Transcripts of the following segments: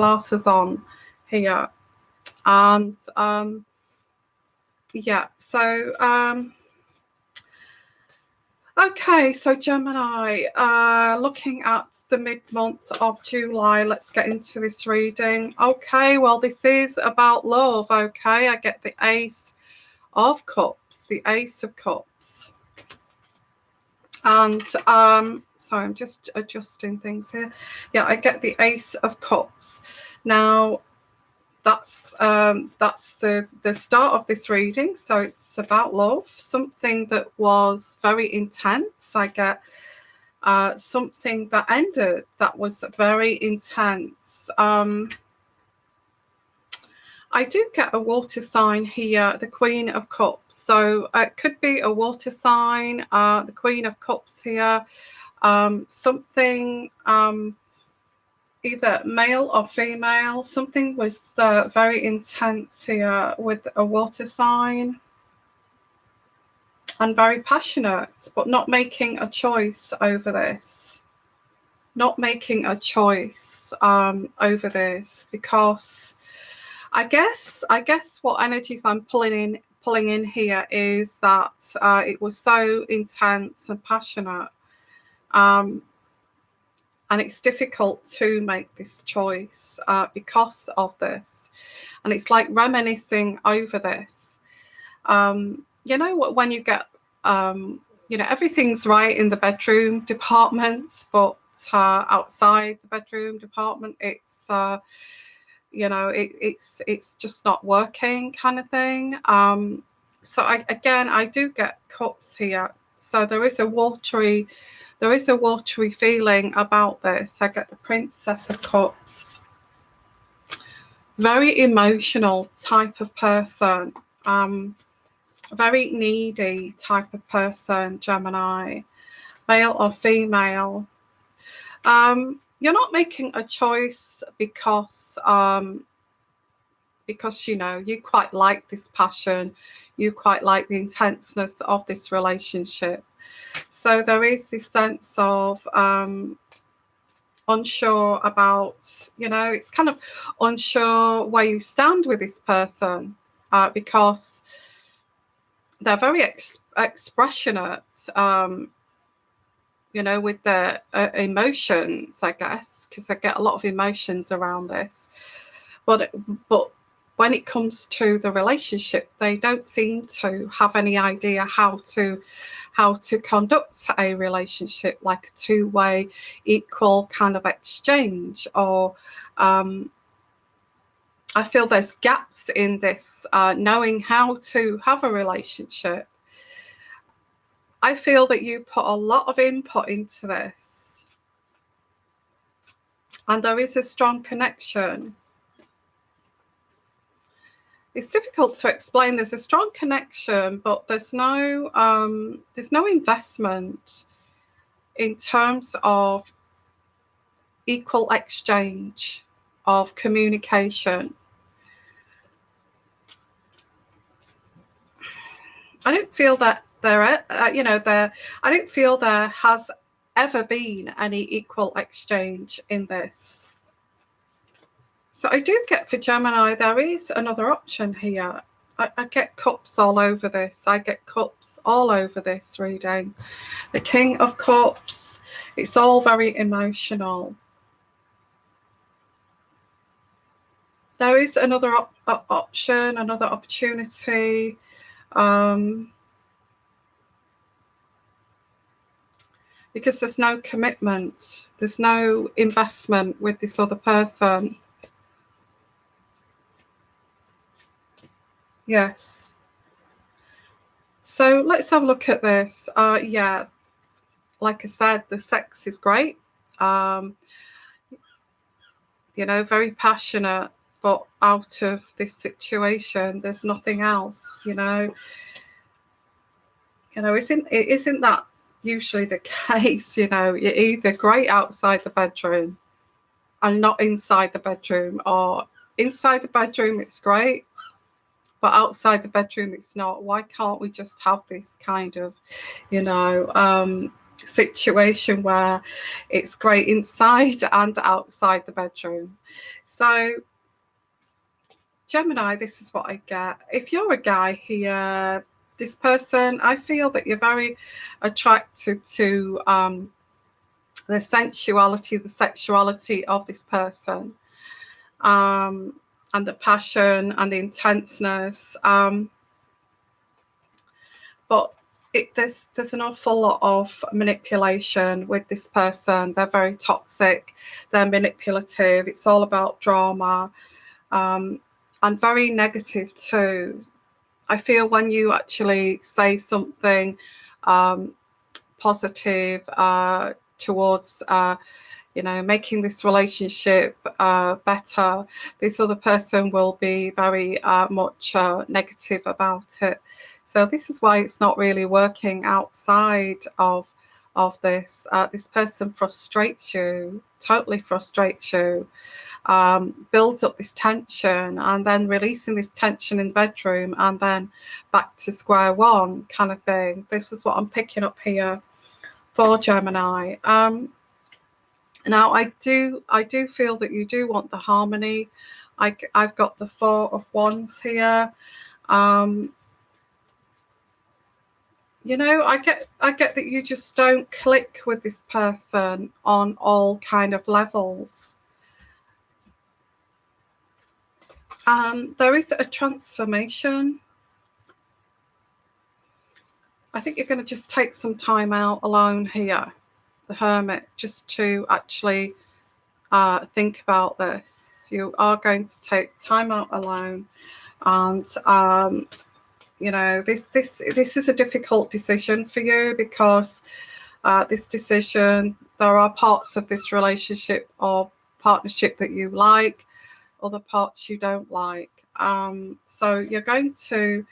glasses on here. And yeah, so okay, so Gemini, looking at the mid-month of July, let's get into this reading. Okay, well, this is about love. Okay, I get the Ace of Cups, the Ace of Cups. And sorry, I'm just adjusting things here. Yeah, I get the Ace of Cups. Now, that's the start of this reading. So it's about love, something that was very intense. I get something that ended that was very intense. I do get a water sign here, the Queen of Cups. So it could be a water sign, the Queen of Cups here, something either male or female. Something was very intense here with a water sign and very passionate, but not making a choice over this. Not making a choice over this, because I guess what energies I'm pulling in here is that it was so intense and passionate, and it's difficult to make this choice because of this, and it's like reminiscing over this. You know what, when you get you know, everything's right in the bedroom department, but outside the bedroom department, it's you know, it's just not working, kind of thing. So I do get cups here. So there is a watery feeling about this. I get the Princess of Cups. Very emotional type of person. Very needy type of person, Gemini, male or female. You're not making a choice because you know, you quite like this passion, you quite like the intenseness of this relationship. So there is this sense of unsure about, you know, it's kind of unsure where you stand with this person, because they're very expressionate, you know, with their emotions, I guess, because I get a lot of emotions around this. But when it comes to the relationship, they don't seem to have any idea how to conduct a relationship, like a two-way equal kind of exchange. Or I feel there's gaps in this, knowing how to have a relationship. I feel that you put a lot of input into this, and there is a strong connection. It's difficult to explain. There's a strong connection, but there's no investment in terms of equal exchange of communication. I don't feel that I don't feel there has ever been any equal exchange in this. So I do get for Gemini, there is another option here. I get cups all over this. I get cups all over this reading. The King of Cups. It's all very emotional. There is another option, another opportunity. Because there's no commitment, there's no investment with this other person. Yes. So let's have a look at this. Yeah, like I said, the sex is great. You know, very passionate, but out of this situation, there's nothing else. You know, isn't that usually the case? You know, you're either great outside the bedroom and not inside the bedroom, or inside the bedroom it's great, but outside the bedroom it's not. Why can't we just have this kind of, you know, situation where it's great inside and outside the bedroom. So Gemini, this is what I get. If you're a guy here, this person, I feel that you're very attracted to the sensuality, the sexuality of this person, and the passion and the intenseness. But there's an awful lot of manipulation with this person. They're very toxic. They're manipulative. It's all about drama, and very negative too. I feel when you actually say something positive towards making this relationship better, this other person will be very much negative about it. So this is why it's not really working outside of this. This person frustrates you, totally frustrates you, builds up this tension, and then releasing this tension in the bedroom, and then back to square one kind of thing. This is what I'm picking up here for Gemini. Now I do feel that you do want the harmony. I've got the Four of Wands here. I get that you just don't click with this person on all kind of levels. There is a transformation. I think you're going to just take some time out alone here, the Hermit, just to actually think about this. You are going to take time out alone, and this is a difficult decision for you, because this decision, there are parts of this relationship or partnership that you like, other parts you don't like. So you're going to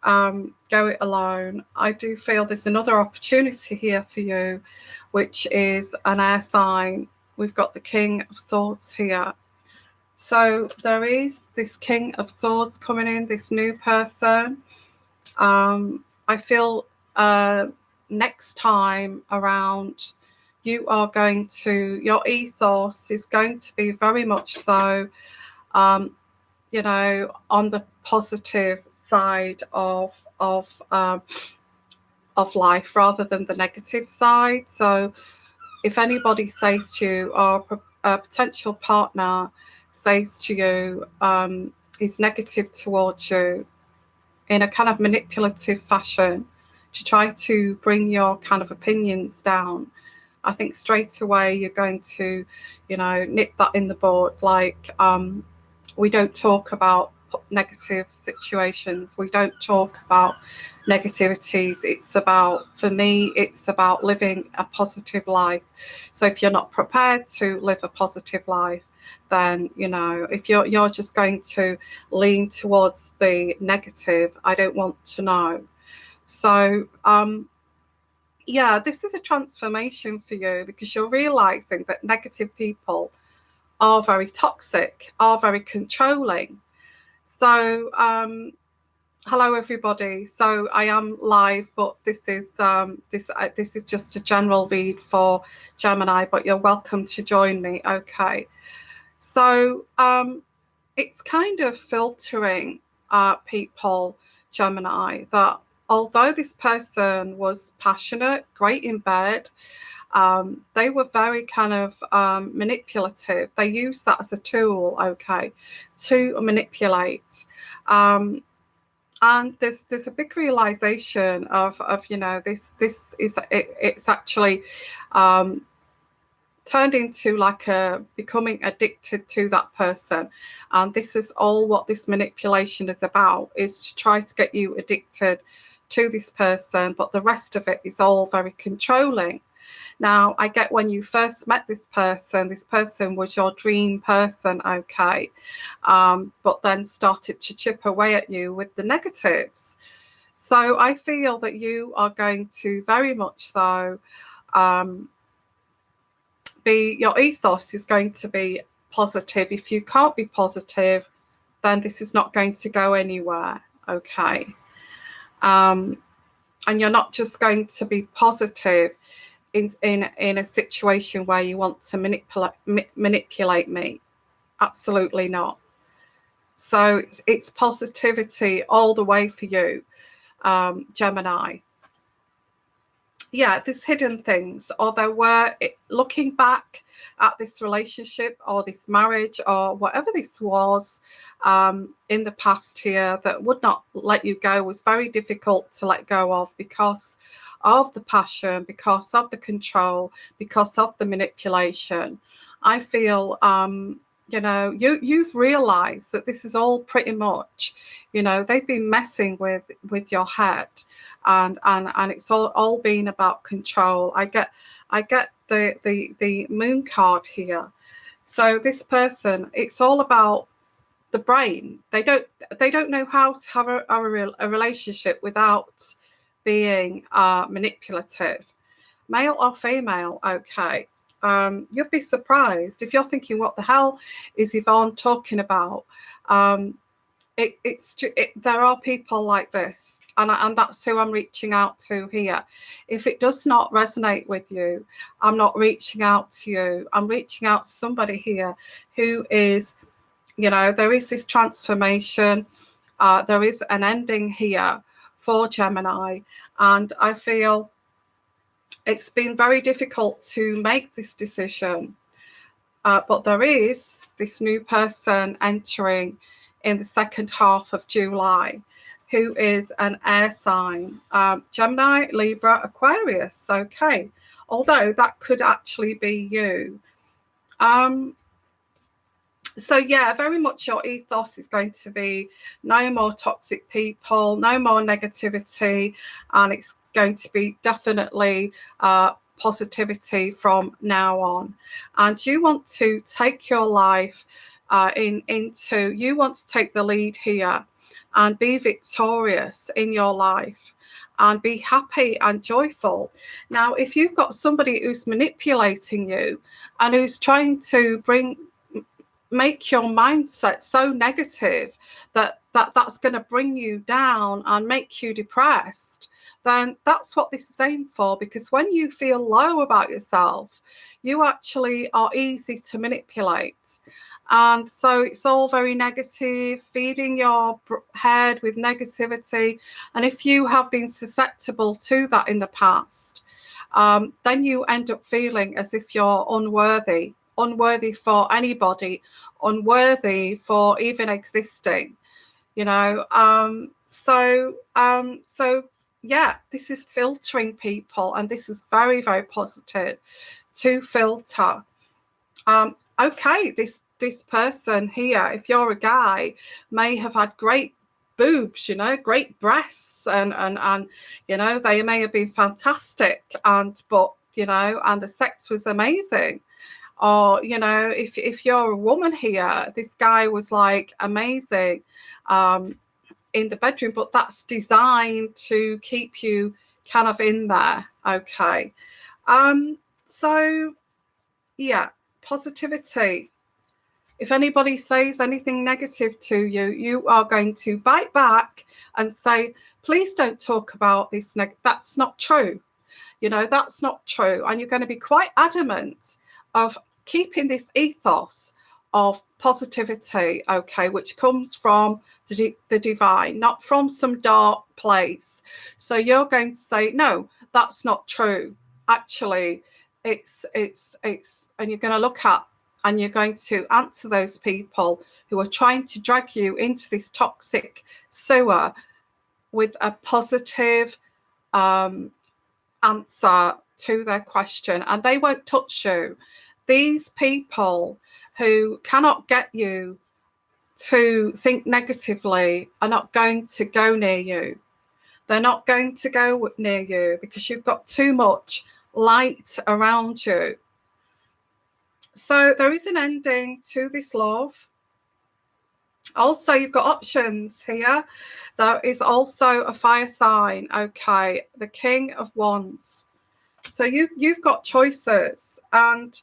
go it alone. I do feel there's another opportunity here for you, which is an air sign. We've got the King of Swords here. So there is this King of Swords coming in, this new person. I feel next time around, your ethos is going to be very much so, on the positive side of life rather than the negative side. So if anybody says to you, or a potential partner says to you, is negative towards you in a kind of manipulative fashion to try to bring your kind of opinions down, I think straight away you're going to, nip that in the bud. Like, we don't talk about negative situations. We don't talk about negativities. For me, it's about living a positive life. So if you're not prepared to live a positive life, then, if you're just going to lean towards the negative, I don't want to know. So, this is a transformation for you, because you're realizing that negative people are very toxic, are very controlling. So, hello everybody. So I am live, but this is just a general read for Gemini, but you're welcome to join me. Okay. So it's kind of filtering people, Gemini, that although this person was passionate, great in bed, they were very kind of manipulative. They used that as a tool, okay, to manipulate. And there's a big realization of this is it's actually turned into like becoming addicted to that person. And this is all what this manipulation is about, is to try to get you addicted to this person, but the rest of it is all very controlling. Now, I get when you first met this person was your dream person, okay, but then started to chip away at you with the negatives. So I feel that you are going to very much so your ethos is going to be positive. If you can't be positive, then this is not going to go anywhere, okay. And you're not just going to be positive in a situation where you want to manipulate me. Absolutely not. So it's positivity all the way for you, Gemini. Yeah, there's hidden things, or there were, looking back at this relationship or this marriage or whatever this was in the past here that would not let you go, was very difficult to let go of because of the passion, because of the control, because of the manipulation. I feel you've realized that this is all pretty much, they've been messing with your head, and it's all been about control. I get the moon card here. So this person, it's all about the brain. They don't know how to have a relationship without being manipulative. Male or female, okay. You'll be surprised if you're thinking, what the hell is Yvonne talking about? There are people like this, and that's who I'm reaching out to here. If it does not resonate with you, I'm not reaching out to you. I'm reaching out to somebody here who is, there is this transformation. There is an ending here for Gemini, and I feel it's been very difficult to make this decision, but there is this new person entering in the second half of July, who is an air sign, Gemini, Libra, Aquarius. Okay, although that could actually be you. So yeah, very much your ethos is going to be no more toxic people, no more negativity, and it's going to be definitely positivity from now on. And you want to take your life you want to take the lead here and be victorious in your life and be happy and joyful. Now, if you've got somebody who's manipulating you and who's trying to make your mindset so negative that's going to bring you down and make you depressed, then that's what this is aimed for. Because when you feel low about yourself, you actually are easy to manipulate. And so it's all very negative, feeding your head with negativity. And if you have been susceptible to that in the past, then you end up feeling as if you're unworthy for anybody, unworthy for even existing, So yeah, this is filtering people, and this is very, very positive to filter. Okay, this person here, if you're a guy, may have had great boobs, great breasts, and they may have been fantastic, and the sex was amazing. Or if you're a woman here, this guy was like amazing in the bedroom, but that's designed to keep you kind of in there. Okay, so yeah, positivity. If anybody says anything negative to you, you are going to bite back and say, please don't talk about this. That's not true. That's not true. And you're going to be quite adamant of keeping this ethos of positivity, okay, which comes from the divine, not from some dark place. So you're going to say, no, that's not true. Actually, it's, and you're going to look at, and you're going to answer those people who are trying to drag you into this toxic sewer with a positive answer to their question, and they won't touch you. These people who cannot get you to think negatively are not going to go near you. They're not going to go near you because you've got too much light around you. So there is an ending to this love. Also, you've got options here. There is also a fire sign, okay, the King of Wands. So you've got choices, and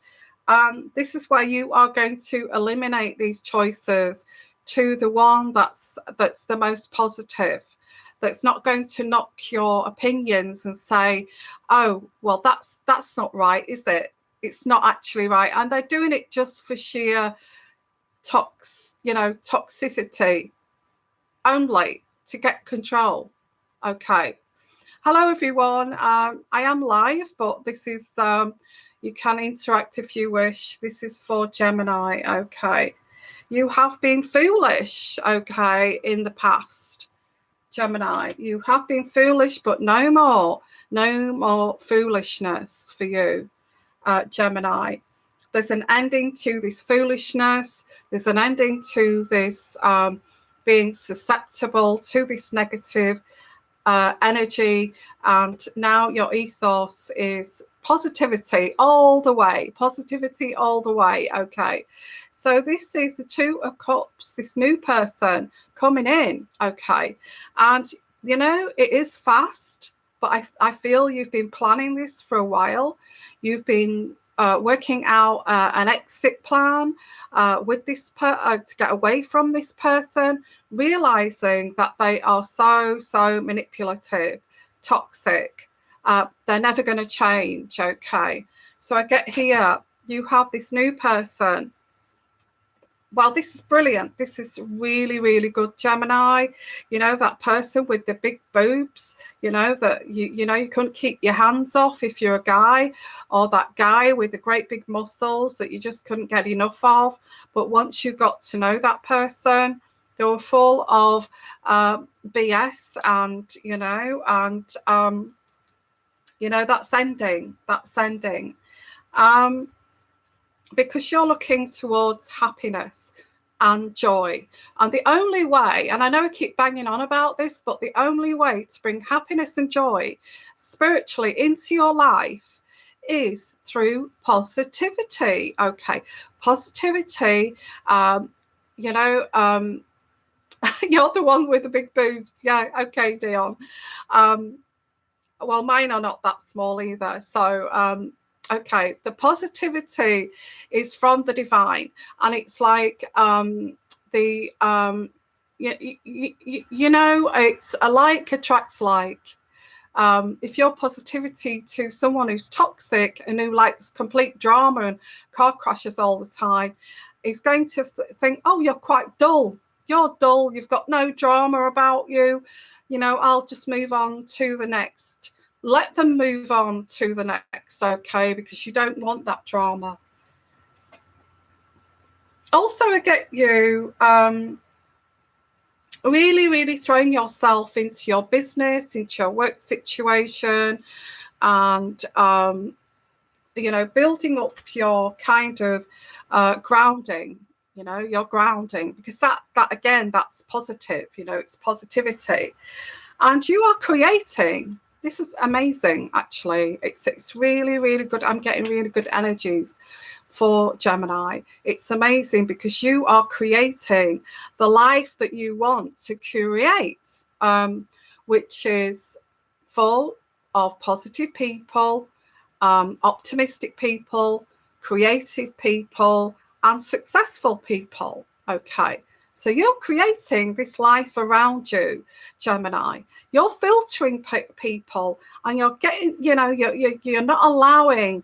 this is where you are going to eliminate these choices to the one that's the most positive, that's not going to knock your opinions and say, oh, well, that's not right, is it? It's not actually right. And they're doing it just for sheer toxicity only, to get control. Okay. Hello, everyone. I am live, but this is, you can interact if you wish. This is for Gemini. Okay. You have been foolish, okay, in the past, Gemini. You have been foolish, but no more foolishness for you, Gemini. There's an ending to this foolishness. There's an ending to this being susceptible to this negative energy. And now your ethos is positivity all the way. Positivity all the way. Okay. So this is the Two of Cups, this new person coming in. Okay. And, you know, it is fast, but I feel you've been planning this for a while. You've been working out an exit plan with this to get away from this person, realizing that they are so manipulative, toxic. They're never going to change. Okay. So I get here, you have this new person. Well, this is brilliant. This is really, really good, Gemini. You know, that person with the big boobs, you know, that you know you couldn't keep your hands off if you're a guy, or that guy with the great big muscles that you just couldn't get enough of. But once you got to know that person, they were full of BS, and that's ending. Because you're looking towards happiness and joy. And the only way, and I know I keep banging on about this, but the only way to bring happiness and joy spiritually into your life is through positivity. Okay. Positivity, you're the one with the big boobs. Yeah. Okay, Dion. Well, mine are not that small either. So, okay, the positivity is from the divine, and it's like it's a like attracts like. If your positivity to someone who's toxic and who likes complete drama and car crashes all the time is going to think, oh, you're quite dull. You're dull. You've got no drama about you. You know, I'll just move on to the next. Let them move on to the next, okay, because you don't want that drama. Also, I get you really, really throwing yourself into your business, into your work situation, and, building up your kind of grounding, your grounding, because that again, that's positive, it's positivity. And you are creating. This is amazing, actually. It's really, really good. I'm getting really good energies for Gemini. It's amazing because you are creating the life that you want to create, which is full of positive people, optimistic people, creative people, and successful people. Okay. So you're creating this life around you, Gemini. You're filtering people, and you're getting, you're not allowing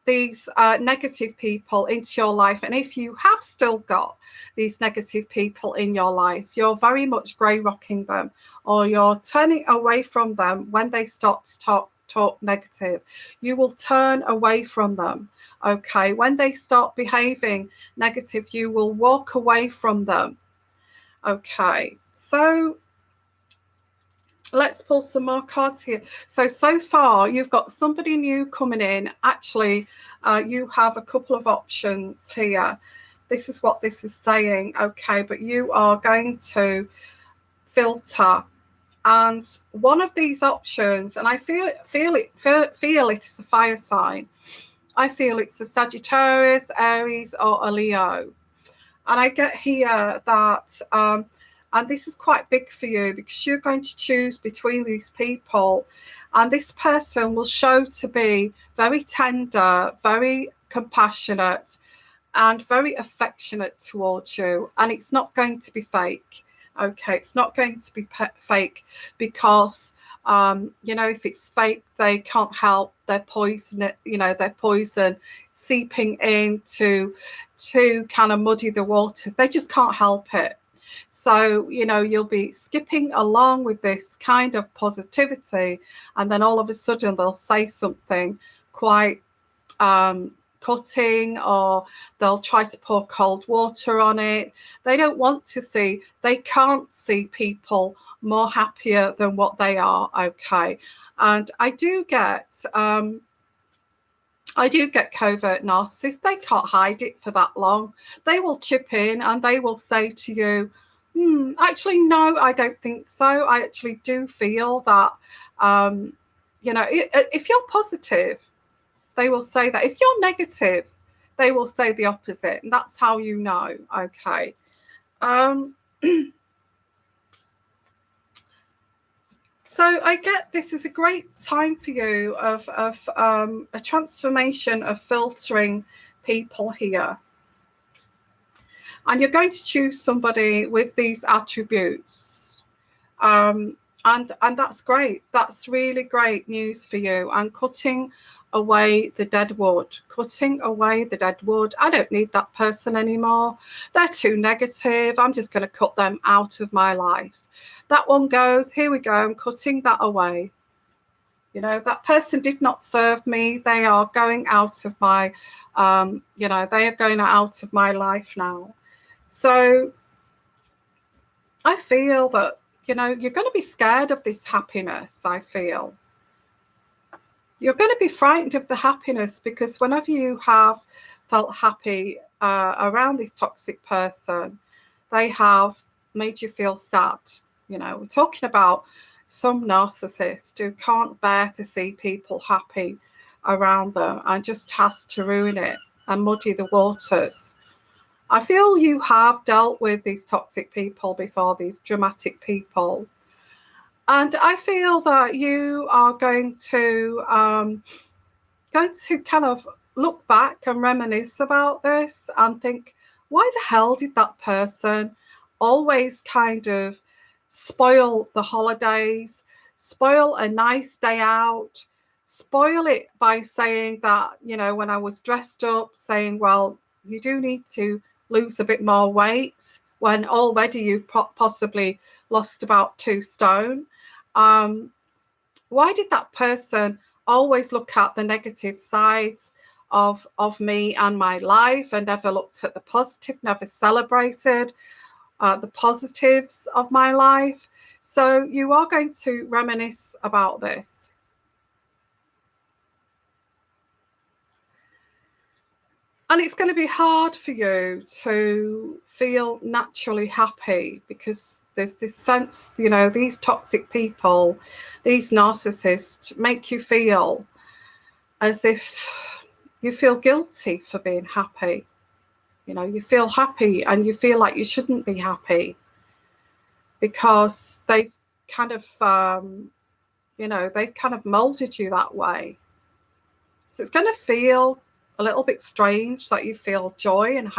these negative people into your life. And if you have still got these negative people in your life, you're very much grey rocking them, or you're turning away from them when they start to talk negative. You will turn away from them. Okay, when they start behaving negative, you will walk away from them. Okay, so let's pull some more cards here. So far, you've got somebody new coming in. Actually, you have a couple of options here. This is what this is saying. Okay, but you are going to filter. And one of these options, and I feel it is a fire sign. I feel it's a Sagittarius, Aries, or a Leo. And I get here that, and this is quite big for you because you're going to choose between these people. And this person will show to be very tender, very compassionate, and very affectionate towards you. And it's not going to be fake. Okay, it's not going to be fake because if it's fake, they can't help their poison, their poison seeping in to kind of muddy the waters. They just can't help it. So, you'll be skipping along with this kind of positivity, and then all of a sudden they'll say something quite cutting, or they'll try to pour cold water on it. They can't see people more happier than what they are. Okay. And I do get covert narcissists. They can't hide it for that long. They will chip in and they will say to you, actually, no, I don't think so. I actually do feel that, if you're positive, they will say that. If you're negative, they will say the opposite. And that's how you know. Okay. So I get this is a great time for you of a transformation of filtering people here. And you're going to choose somebody with these attributes. And that's great. That's really great news for you. And cutting away the dead wood. I don't need that person anymore. They're too negative. I'm just going to cut them out of my life. That one goes, here we go. I'm cutting that away. That person did not serve me. They are going out of my, they are going out of my life now. So I feel that, you're going to be scared of this happiness, I feel. You're going to be frightened of the happiness, because whenever you have felt happy around this toxic person, they have made you feel sad. We're talking about some narcissist who can't bear to see people happy around them and just has to ruin it and muddy the waters. I feel you have dealt with these toxic people before, these dramatic people. And I feel that you are going to kind of look back and reminisce about this and think, why the hell did that person always kind of spoil the holidays, spoil a nice day out, spoil it by saying that, when I was dressed up, saying, well, you do need to lose a bit more weight, when already you've possibly lost about 2 stone. Why did that person always look at the negative sides of me and my life and never looked at the positive, never celebrated the positives of my life? So you are going to reminisce about this. And it's going to be hard for you to feel naturally happy, because there's this sense, these toxic people, these narcissists make you feel as if you feel guilty for being happy. You feel happy and you feel like you shouldn't be happy, because they've kind of, they've kind of molded you that way. So it's going to feel a little bit strange that you feel joy and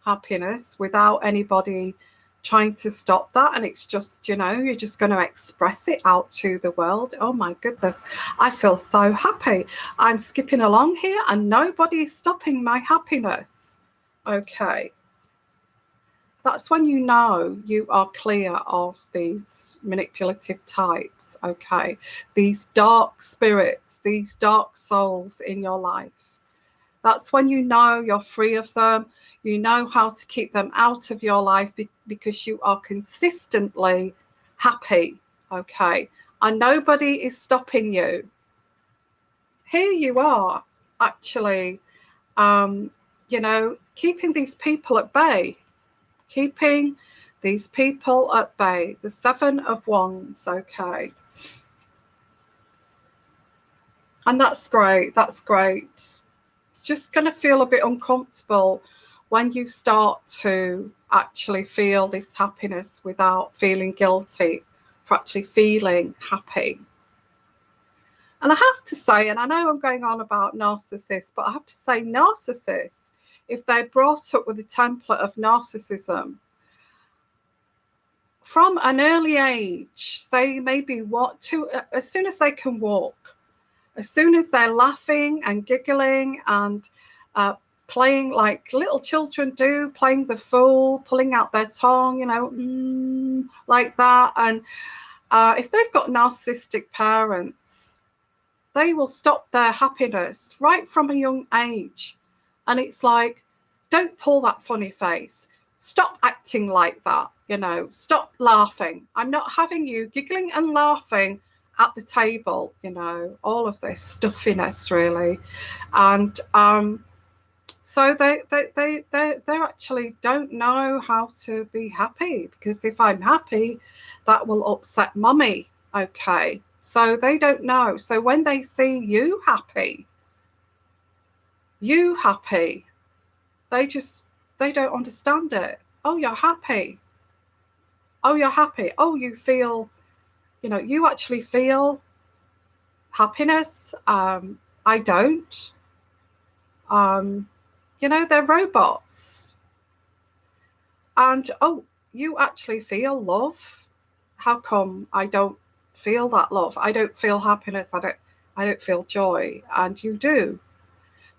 happiness without anybody trying to stop that. And it's just, you're just going to express it out to the world. Oh my goodness, I feel so happy. I'm skipping along here and nobody's stopping my happiness. Okay. That's when you know you are clear of these manipulative types. Okay. These dark spirits, these dark souls in your life. That's when you know you're free of them. You know how to keep them out of your life because you are consistently happy, okay? And nobody is stopping you. Here you are, actually, keeping these people at bay. Keeping these people at bay. The 7 of Wands, okay? And that's great. That's great. Just going to feel a bit uncomfortable when you start to actually feel this happiness without feeling guilty for actually feeling happy. And I have to say, and I know I'm going on about narcissists, but I have to say narcissists, if they're brought up with a template of narcissism, from an early age, they maybe as soon as they can walk, as soon as they're laughing and giggling and playing like little children do, playing the fool, pulling out their tongue, like that. And if they've got narcissistic parents, they will stop their happiness right from a young age. And it's like, don't pull that funny face. Stop acting like that, stop laughing. I'm not having you giggling and laughing at the table, all of this stuffiness, really. And so they actually don't know how to be happy, because if I'm happy, that will upset mummy. Okay, so they don't know. So when they see you happy, they don't understand it. Oh, you're happy. Oh, you're happy. Oh, you feel, you actually feel happiness. I don't. They're robots. And, oh, you actually feel love. How come I don't feel that love? I don't feel happiness. I don't feel joy. And you do.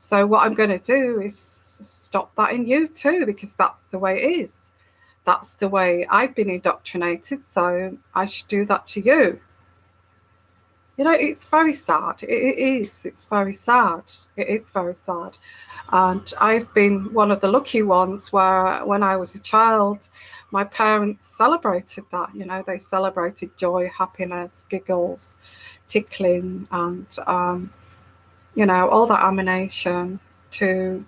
So what I'm going to do is stop that in you too, because that's the way it is. That's the way I've been indoctrinated. So I should do that to you. It's very sad. It is. It's very sad. It is very sad. And I've been one of the lucky ones where when I was a child, my parents celebrated that. They celebrated joy, happiness, giggles, tickling, and, all that emanation to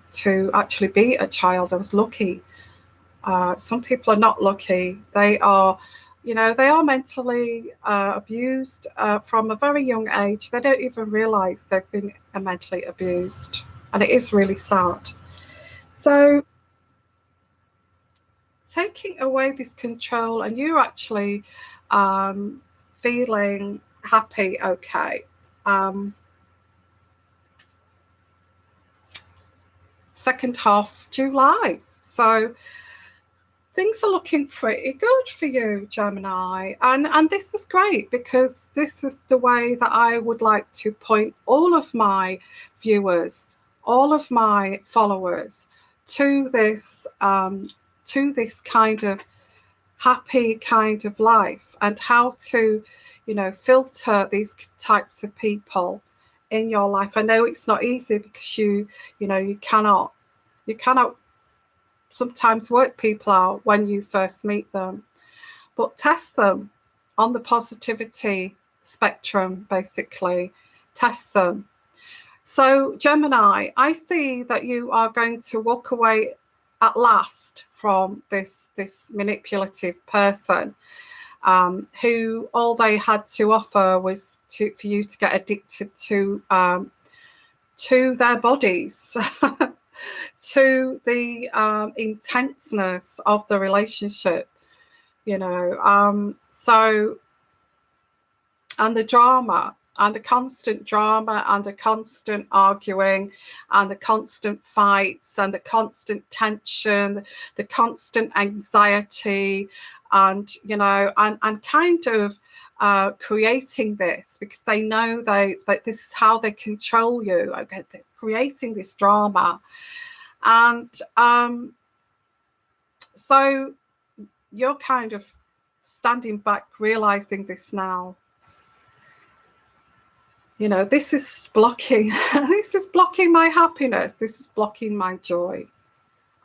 actually be a child. I was lucky. Some people are not lucky. They are mentally abused from a very young age. They don't even realize they've been mentally abused. And it is really sad. So taking away this control and you actually feeling happy, okay. Second half July. So things are looking pretty good for you, Gemini. And this is great, because this is the way that I would like to point all of my viewers, all of my followers to this kind of happy kind of life, and how to, filter these types of people in your life. I know it's not easy, because you cannot sometimes work people out when you first meet them, but test them on the positivity spectrum, basically. Test them. So Gemini, I see that you are going to walk away at last from this manipulative person, who all they had to offer was for you to get addicted to their bodies. To the intenseness of the relationship, so, and the drama, and the constant drama, and the constant arguing, and the constant fights, and the constant tension, the constant anxiety, and and kind of creating this, because they know that this is how they control you. Okay, they're creating this drama. And so you're kind of standing back, realizing this now. This is blocking my happiness. This is blocking my joy.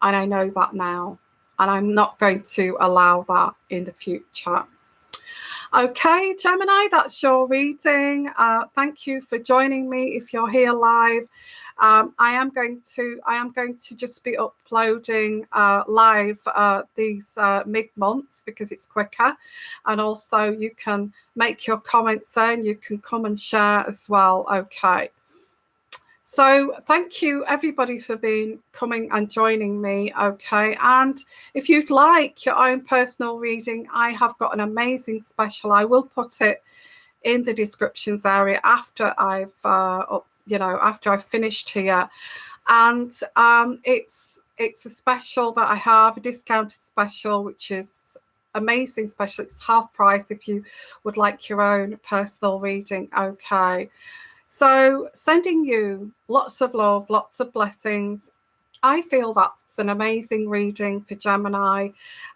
And I know that now. And I'm not going to allow that in the future. Okay, Gemini, that's your reading. Thank you for joining me. If you're here live, I am going to just be uploading live these mid-months, because it's quicker, and also you can make your comments there, and you can come and share as well. Okay. So thank you everybody for coming and joining me. Okay, and if you'd like your own personal reading, I have got an amazing special. I will put it in the descriptions area after I've after I've finished here, and it's a special that I have, a discounted special, which is amazing special. It's half price if you would like your own personal reading. Okay. So sending you lots of love, lots of blessings. I feel that's an amazing reading for Gemini,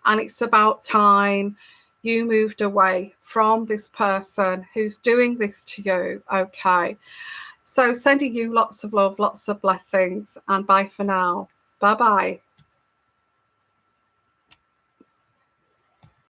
and it's about time you moved away from this person who's doing this to you. Okay. So sending you lots of love, lots of blessings, and bye for now. Bye-bye.